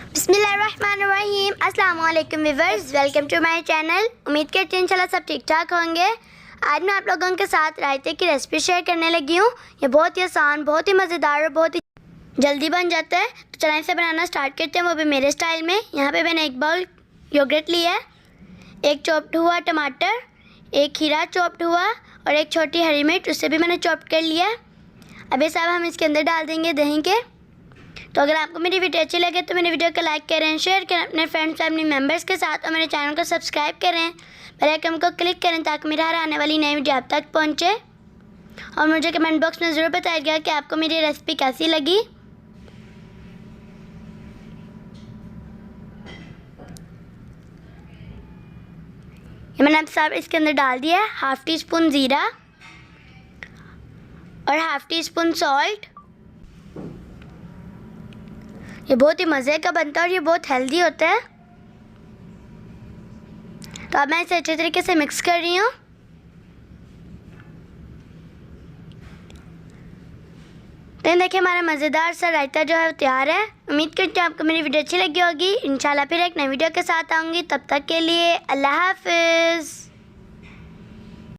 बिस्मिल्लाहिर्रहमानिर्रहीम। अस्सलाम वालेकुम viewers, welcome to my channel. उम्मीद करती हूँ इंशाल्लाह सब ठीक ठाक होंगे। आज मैं आप लोगों के साथ रायते की रेसिपी शेयर करने लगी हूँ। ये बहुत ही आसान, बहुत ही मज़ेदार और बहुत ही जल्दी बन जाता है। तो चलिए इसे बनाना स्टार्ट करते हैं, वो भी मेरे स्टाइल में। यहाँ पे मैंने एक बाउल योगर्ट लिया है, एक चॉप्ड हुआ टमाटर, एक खीरा चॉप्ड हुआ और एक छोटी हरी मिर्च, उससे भी मैंने चॉप्ड कर लिया है। अब ये सब हम इसके अंदर डाल देंगे दही के। तो अगर आपको मेरी वीडियो अच्छी लगे तो मेरी वीडियो को लाइक करें, शेयर करें अपने फ्रेंड्स फैमिली मेम्बर्स के साथ और मेरे चैनल को सब्सक्राइब करें, बेल आइकन को क्लिक करें ताकि मेरी हर आने वाली नई वीडियो आप तक पहुंचे। और मुझे कमेंट बॉक्स में ज़रूर बताइएगा कि आपको मेरी रेसिपी कैसी लगी। ये मैंने अब सब इसके अंदर डाल दिया है। हाफ़ टी स्पून ज़ीरा और हाफ़ टी स्पून सॉल्ट। ये बहुत ही मज़े का बनता है और ये बहुत हेल्दी होता है। तो अब मैं इसे अच्छे तरीके से मिक्स कर रही हूँ। तो देखिए हमारा मज़ेदार सा रायता जो है वो तैयार है। उम्मीद करती हूँ आपको मेरी वीडियो अच्छी लगी होगी। इंशाल्लाह फिर एक नई वीडियो के साथ आऊँगी। तब तक के लिए अल्लाह हाफ़िज़।